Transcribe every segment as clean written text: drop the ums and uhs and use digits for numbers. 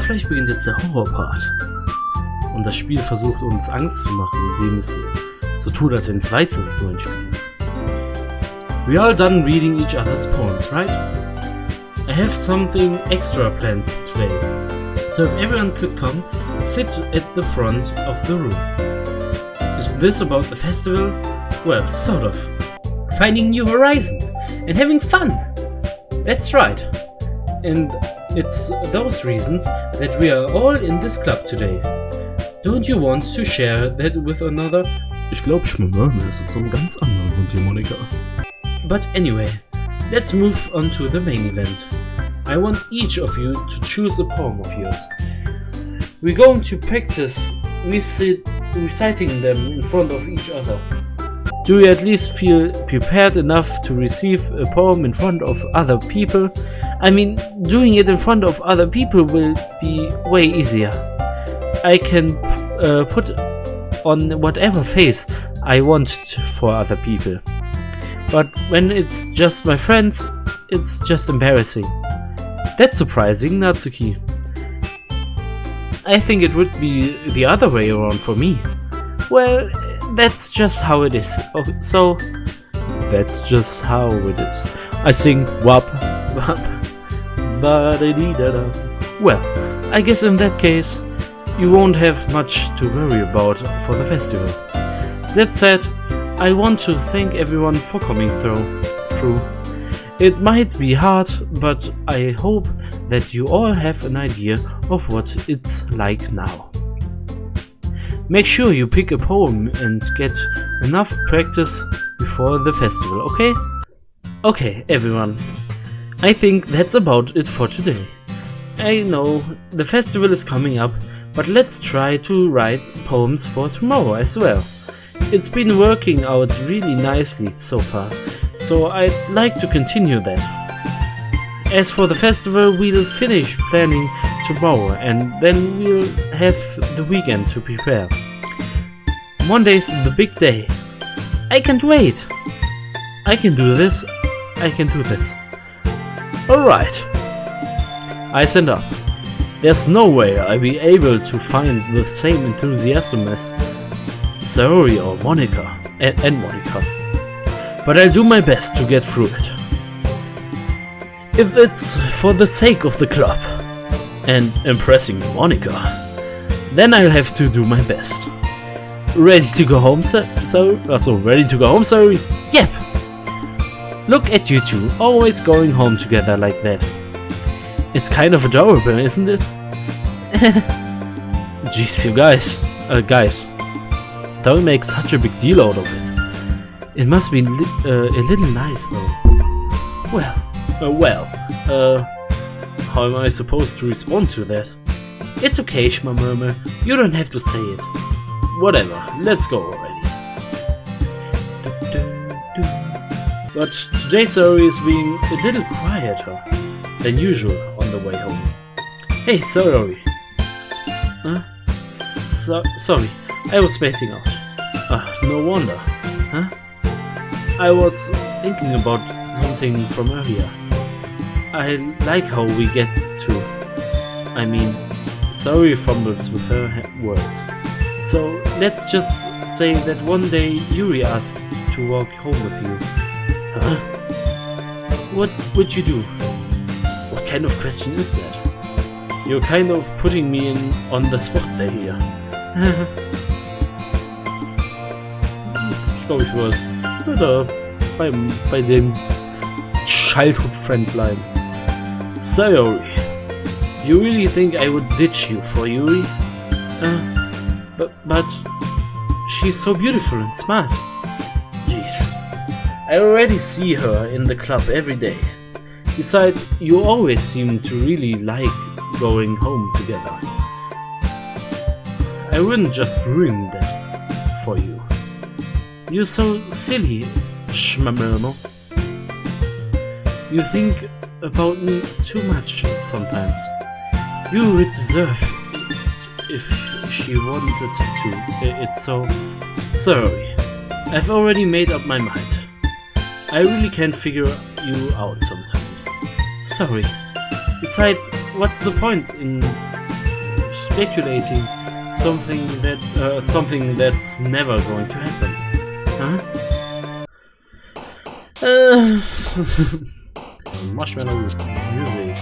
Vielleicht beginnt jetzt der Horror-Part. Und das Spiel versucht uns Angst zu machen, indem es so tut, als wenn es weiß, dass es nur ein Spiel ist. We are done reading each other's poems, right? I have something extra planned today. So if everyone could come, sit at the front of the room. Is this about the festival? Well, sort of. Finding new horizons and having fun. That's right. And it's those reasons that we are all in this club today. Don't you want to share that with another? Ich glaube, Schmömmel ist jetzt so ein ganz anderer Grund hier, Monika. But anyway, let's move on to the main event. I want each of you to choose a poem of yours. We're going to practice reciting them in front of each other. Do you at least feel prepared enough to receive a poem in front of other people? I mean, doing it in front of other people will be way easier. I can put on whatever face I want for other people. But when it's just my friends, it's just embarrassing. That's surprising, Natsuki. I think it would be the other way around for me. Well, that's just how it is. So, that's just how it is. I sing wap wap ba-da-dee-da-da. Well, I guess in that case, you won't have much to worry about for the festival. That said, I want to thank everyone for coming through. It might be hard, but I hope that you all have an idea of what it's like now. Make sure you pick a poem and get enough practice before the festival, okay? Okay, everyone. I think that's about it for today. I know the festival is coming up, but let's try to write poems for tomorrow as well. It's been working out really nicely so far, so I'd like to continue that. As for the festival, we'll finish planning tomorrow and then we'll have the weekend to prepare. Monday's the big day. I can't wait. I can do this. Alright. I stand up. There's no way I'll be able to find the same enthusiasm as Saori or Monika and Monika. But I'll do my best to get through it. If it's for the sake of the club and impressing Monika, then I'll have to do my best. Ready to go home, ready to go home, sorry? Yep. Look at you two, always going home together like that. It's kind of adorable, isn't it? Jeez, you guys, don't make such a big deal out of it. It must be a little nice though. How am I supposed to respond to that? It's okay, Schmammermer, you don't have to say it. Whatever, let's go already. But today's story is being a little quieter than usual on the way home. Hey, sorry. Sorry, I was spacing out. No wonder. I was thinking about something from earlier. I like how we get to. Sorry fumbles with her words. So let's just say that one day Yuri asked to walk home with you. Huh? What would you do? What kind of question is that? You're kind of putting me on the spot there here. Ich glaube, ich würde bei dem Childhood Friend bleiben. Sayori, you really think I would ditch you for Yuri? But she's so beautiful and smart. Jeez, I already see her in the club every day. Besides, you always seem to really like going home together. I wouldn't just ruin that for you. You're so silly, Schmammermo. You think about me too much sometimes. You would deserve it if she wanted to. It's so... Sorry, I've already made up my mind. I really can't figure you out sometimes. Sorry. Besides, what's the point in speculating something that's never going to happen. Huh? Marshmallow, music,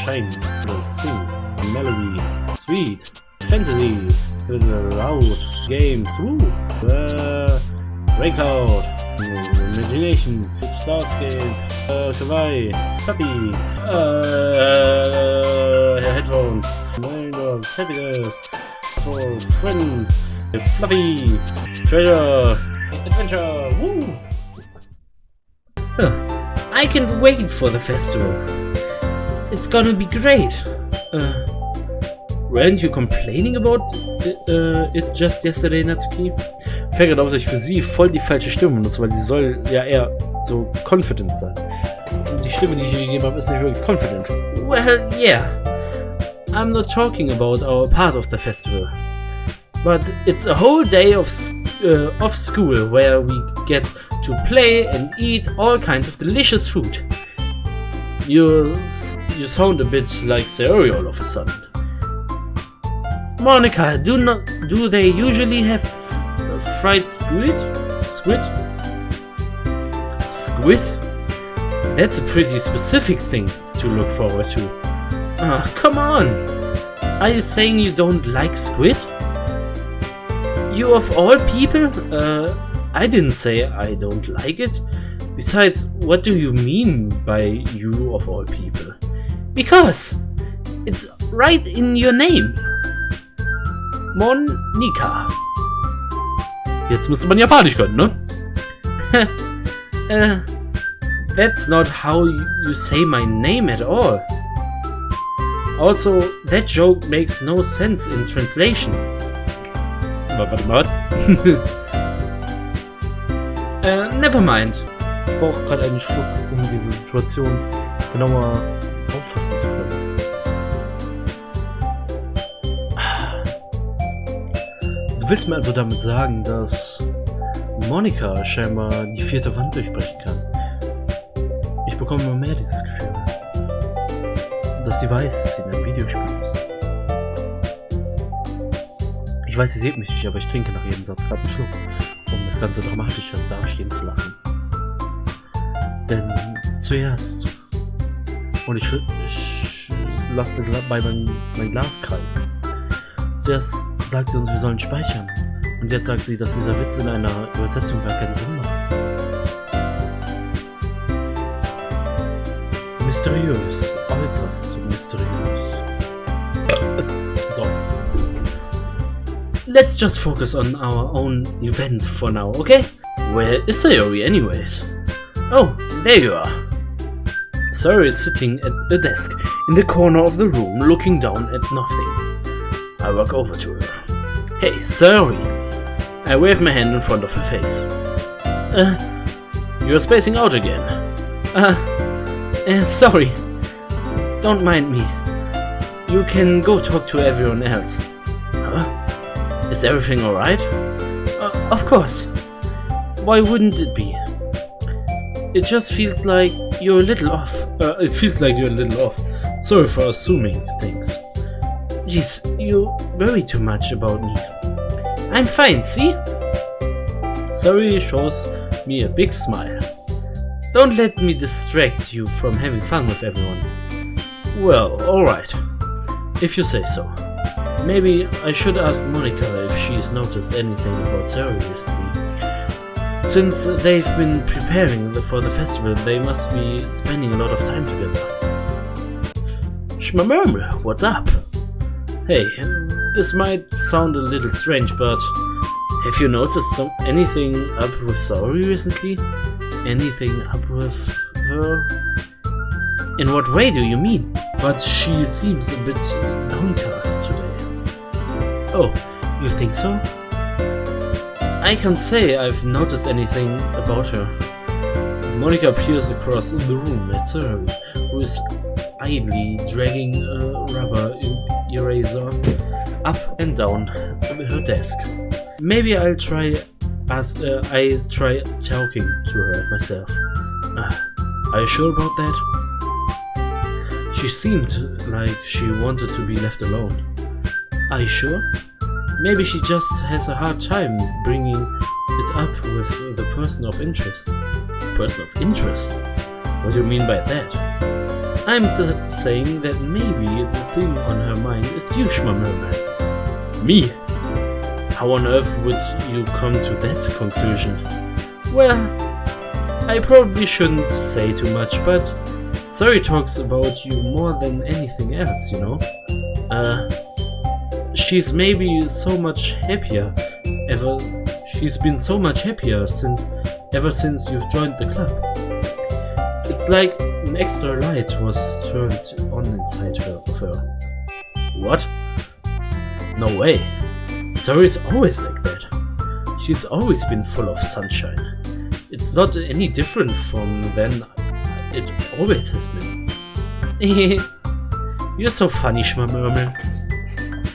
shine, sing, melody, sweet, fantasy, loud, games, woo, rain cloud, imagination, starscape, kawaii, puppy, headphones, dogs, happiness, for friends, fluffy, treasure, adventure, woo! Huh. I can't wait for the festival. It's gonna be great. Weren't you complaining about it just yesterday, Natsuki? Fällt gerade auf, dass ich für sie voll die falsche Stimme benutze, weil sie soll ja eher so confident sein. Und die Stimme, die ich ihr gegeben habe, ist nicht wirklich confident. Well, yeah. I'm not talking about our part of the festival. But it's a whole day of school where we get to play and eat all kinds of delicious food. You sound a bit like Sayori all of a sudden. Monica, do they usually have fried squid? Squid? That's a pretty specific thing to look forward to. Ah, come on! Are you saying you don't like squid? You of all people? I didn't say I don't like it. Besides, what do you mean by you of all people? Because it's right in your name. Monika. Jetzt müsste man Japanisch können, ne? That's not how you say my name at all. Also, that joke makes no sense in translation. Warte mal. Never mind. Ich brauche gerade einen Schluck, um diese Situation genauer auffassen zu können. Du willst mir also damit sagen, dass Monika scheinbar die vierte Wand durchbrechen kann? Ich bekomme immer mehr dieses Gefühl, dass sie weiß, dass sie in einem Videospiel ist. Ich weiß, sie sieht mich nicht, aber ich trinke nach jedem Satz gerade einen Schluck, um das Ganze dramatischer dastehen zu lassen. Denn zuerst, und ich lasse dabei mein Glas kreisen. Zuerst sagt sie uns, wir sollen speichern. Und jetzt sagt sie, dass dieser Witz in einer Übersetzung gar keinen Sinn macht. Mysteriös, äußerst mysteriös. So. Let's just focus on our own event for now, okay? Where is Sayori anyways? Oh, there you are. Sayori is sitting at a desk in the corner of the room looking down at nothing. I walk over to her. Hey, Sayori! I wave my hand in front of her face. You're spacing out again. Sorry. Don't mind me. You can go talk to everyone else. Huh? Is everything alright? Of course. Why wouldn't it be? It just feels like you're a little off. Sorry for assuming things. Jeez, you worry too much about me. I'm fine, see? Sayori shows me a big smile. Don't let me distract you from having fun with everyone. Well, alright. If you say so. Maybe I should ask Monika if she's noticed anything about Sayori recently. Since they've been preparing for the festival, they must be spending a lot of time together. Shmamurmur, what's up? Hey, this might sound a little strange, but have you noticed anything up with Sayori recently? Anything up with her? In what way do you mean? But she seems a bit downcast today. Oh, you think so? I can't say I've noticed anything about her. Monika peers across the room at Sayori, who is idly dragging a rubber eraser up and down her desk. Maybe I try talking to her myself. Are you sure about that? She seemed like she wanted to be left alone. Are you sure? Maybe she just has a hard time bringing it up with the person of interest. Person of interest? What do you mean by that? I'm saying that maybe the thing on her mind is you, Schmammerman. Me? How on earth would you come to that conclusion? Well, I probably shouldn't say too much, but Sari talks about you more than anything else, you know? She's maybe so much happier she's been so much happier ever since you've joined the club. It's like an extra light was turned on inside of her. What? No way. Sari's always like that. She's always been full of sunshine. It's not any different from then it always has been. You're so funny, Schmammerman.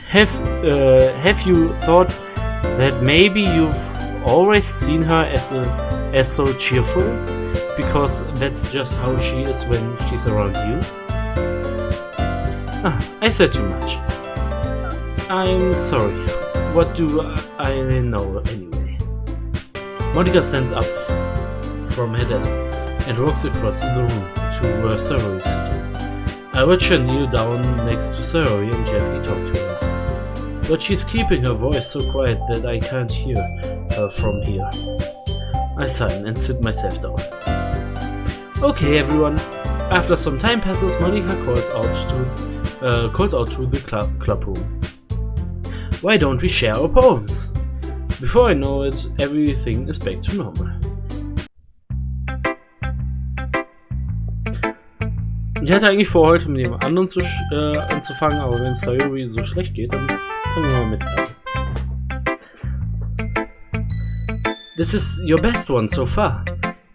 Have you thought that maybe you've always seen her as so cheerful? Because that's just how she is when she's around you? I said too much. I'm sorry. What do I know anyway? Monica stands up from her desk and walks across the room to where Sarah is sitting. I watch her kneel down next to Sarah and gently talk to her. But she's keeping her voice so quiet that I can't hear her from here. I sign and sit myself down. Okay, everyone. After some time passes, Monica calls out to the club room. Why don't we share our poems? Before I know it, everything is back to normal. Ich hatte eigentlich vor, heute mit dem anderen anzufangen, aber wenn es da irgendwie so schlecht geht, dann fangen wir mal mit an. This is your best one so far.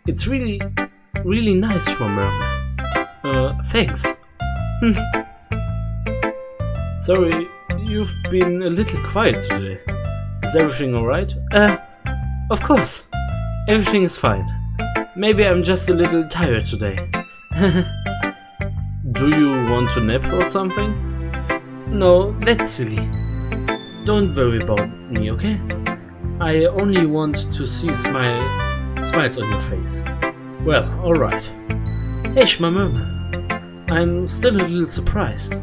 It's really, really nice, Schwammer. Thanks. Sorry, you've been a little quiet today. Is everything alright? Of course. Everything is fine. Maybe I'm just a little tired today. Do you want to nap or something? No, that's silly. Don't worry about me, okay? I only want to see smiles on your face. Well, alright. Hey, Schmammer. I'm still a little surprised.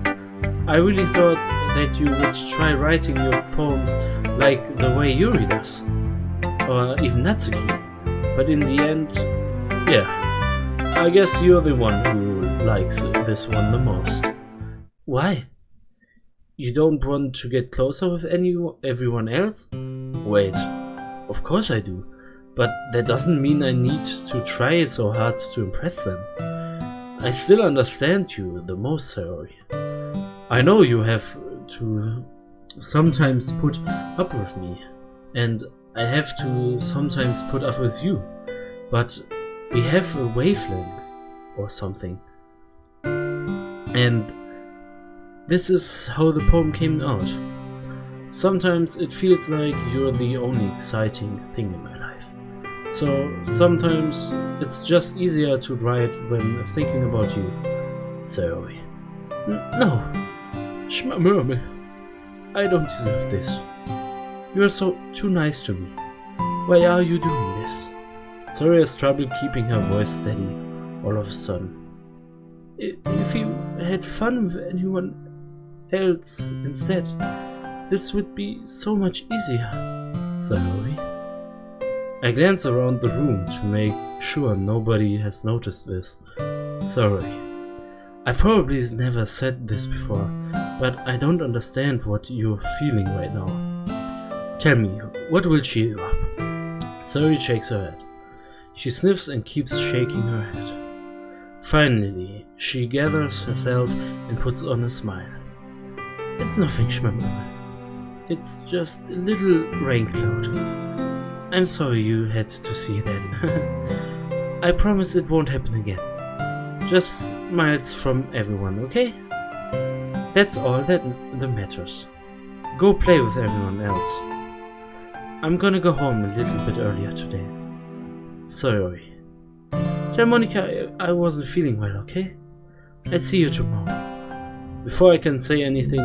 I really thought that you would try writing your poems like the way Yuri does. Or even Natsuki. But in the end, yeah. I guess you're the one who likes this one the most. Why? You don't want to get closer with everyone else? Wait, of course I do. But that doesn't mean I need to try so hard to impress them. I still understand you the most, Sarori. I know you have to sometimes put up with me, and I have to sometimes put up with you, but we have a wavelength or something. And this is how the poem came out. Sometimes it feels like you're the only exciting thing in my life. So sometimes it's just easier to write when thinking about you. Sorry. No. Schmammerme. I don't deserve this. You're so too nice to me. Why are you doing this? Sorry has trouble keeping her voice steady all of a sudden. If you had fun with anyone else instead, this would be so much easier. Sorry. I glance around the room to make sure nobody has noticed this. Sorry. I've probably never said this before, but I don't understand what you're feeling right now. Tell me, what will cheer you up? Sorry shakes her head. She sniffs and keeps shaking her head. Finally, she gathers herself and puts on a smile. It's nothing, Schmammer. It's just a little rain cloud. I'm sorry you had to see that. I promise it won't happen again. Just smiles from everyone, okay? That's all that matters. Go play with everyone else. I'm gonna go home a little bit earlier today. Sorry. Tell Monica I wasn't feeling well, okay? I'll see you tomorrow. Before I can say anything,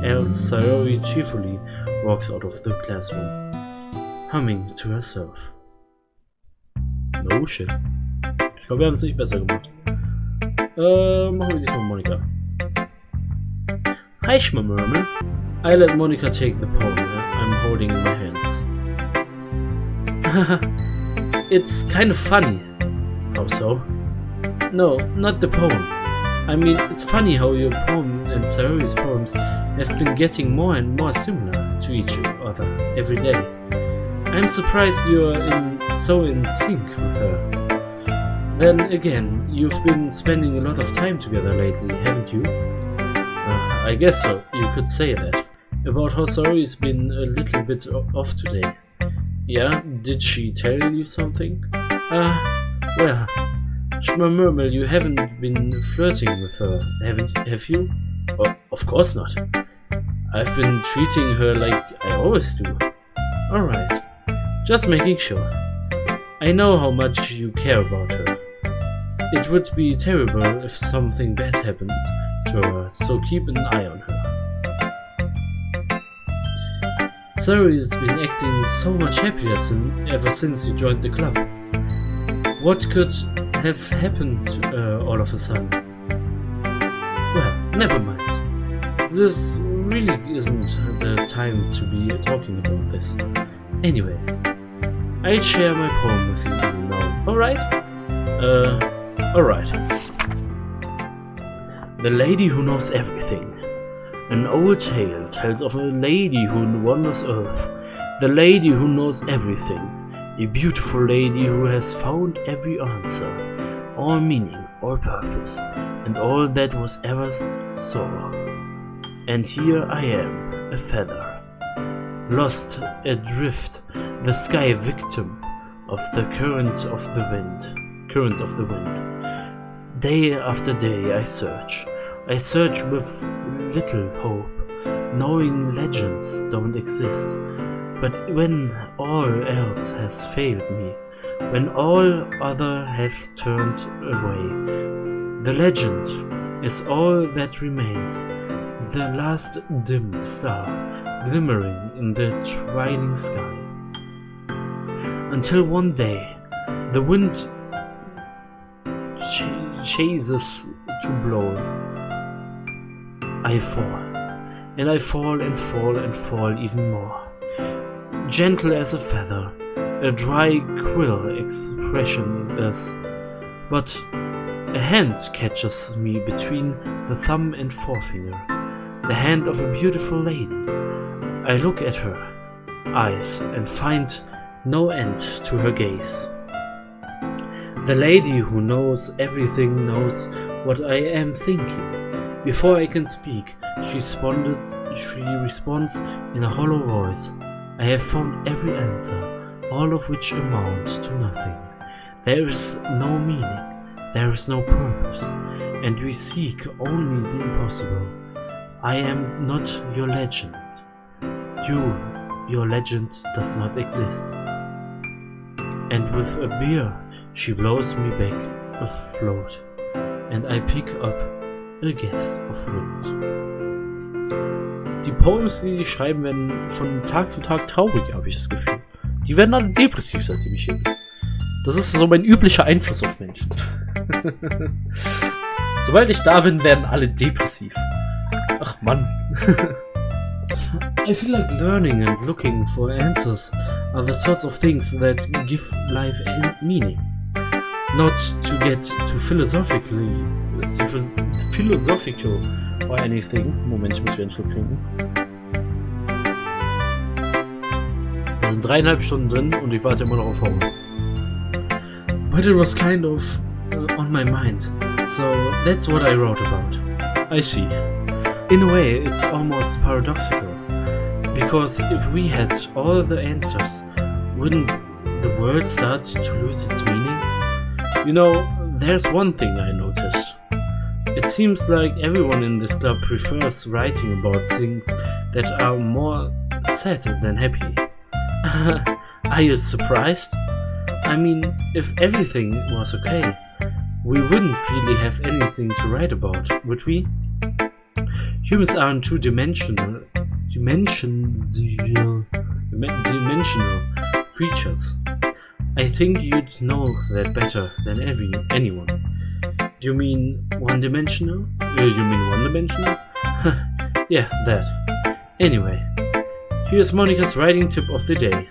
else Sayori cheerfully walks out of the classroom, humming to herself. Oh shit. Ich glaube, wir haben es nicht besser gemacht. Machen wir diesmal Monika. Hi, Schmammermel. I let Monica take the poem I'm holding in my hands. It's kind of funny. How so? No, not the poem. I mean, it's funny how your poem and Sayori's poems have been getting more and more similar to each other every day. I'm surprised you're so in sync with her. Then again, you've been spending a lot of time together lately, haven't you? I guess so, you could say that. About how Sayori's been a little bit off today. Yeah, did she tell you something? Well, Schmammermel, you haven't been flirting with her, have you? Oh, of course not. I've been treating her like I always do. Alright, just making sure. I know how much you care about her. It would be terrible if something bad happened to her, so keep an eye on her. Sayori's been acting so much happier ever since you joined the club. What could have happened all of a sudden? Well, never mind. This really isn't the time to be talking about this. Anyway, I'd share my poem with you now. Alright? Alright. The Lady Who Knows Everything. An old tale tells of a lady who wanders Earth. The lady who knows everything. A beautiful lady who has found every answer, all meaning, all purpose, and all that was ever saw. And here I am, a feather, lost adrift, the sky victim of the currents of the wind. Day after day I search with little hope, knowing legends don't exist. But when all else has failed me, when all other has turned away, the legend is all that remains, the last dim star glimmering in the twilight sky. Until one day, the wind chases to blow. I fall, and I fall and fall and fall even more. Gentle as a feather, a dry quill expressionless, but a hand catches me between the thumb and forefinger, the hand of a beautiful lady. I look at her eyes and find no end to her gaze. The lady who knows everything knows what I am thinking. Before I can speak, she responds in a hollow voice. I have found every answer, all of which amount to nothing. There is no meaning, there is no purpose, and we seek only the impossible. I am not your legend. Your legend does not exist. And with a beer, she blows me back afloat, and I pick up a guest of wind. Die Poems, die ich schreiben, werden von Tag zu Tag trauriger, habe ich das Gefühl. Die werden alle depressiv, seitdem ich hier bin. Das ist so mein üblicher Einfluss auf Menschen. Sobald ich da bin, werden alle depressiv. Ach Mann. I feel like learning and looking for answers are the sorts of things that give life meaning. Not to get too philosophical or anything. Moment, ich muss wieder einen Schluck trinken. Wir sind 3,5 Stunden drin und ich warte immer noch auf Hunger. But it was kind of on my mind, so that's what I wrote about. I see. In a way, it's almost paradoxical, because if we had all the answers, wouldn't the world start to lose its meaning? You know, there's one thing I noticed. It seems like everyone in this club prefers writing about things that are more sad than happy. Are you surprised? I mean, if everything was okay, we wouldn't really have anything to write about, would we? Humans aren't two-dimensional dimensional creatures. I think you'd know that better than anyone. Do you mean one-dimensional? You mean one-dimensional? Yeah, that. Anyway, here's Monica's writing tip of the day.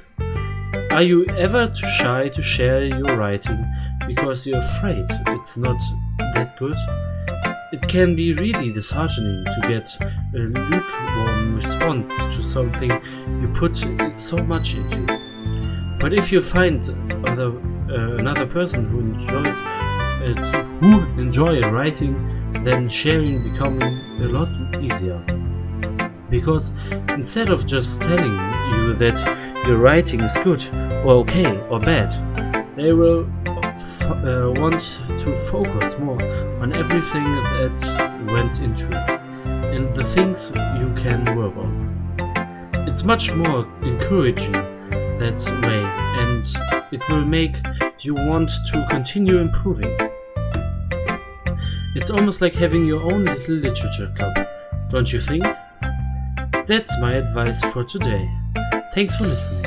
Are you ever too shy to share your writing because you're afraid it's not that good? It can be really disheartening to get a lukewarm response to something you put so much into. But if you find another person who enjoys writing, then sharing becomes a lot easier. Because instead of just telling you that your writing is good or okay or bad, they will want to focus more on everything that went into it and the things you can work on. It's much more encouraging that way, and it will make you want to continue improving. It's almost like having your own little literature club, don't you think? That's my advice for today. Thanks for listening.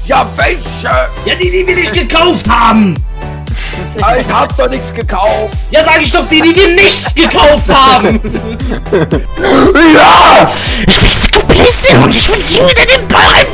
Ja, welche? Ja, die wir nicht gekauft haben! Ich hab doch nichts gekauft! Ja, sag ich doch, die wir nicht gekauft haben! Ja! Ich will Scoop und ich will sie unter den Ball rein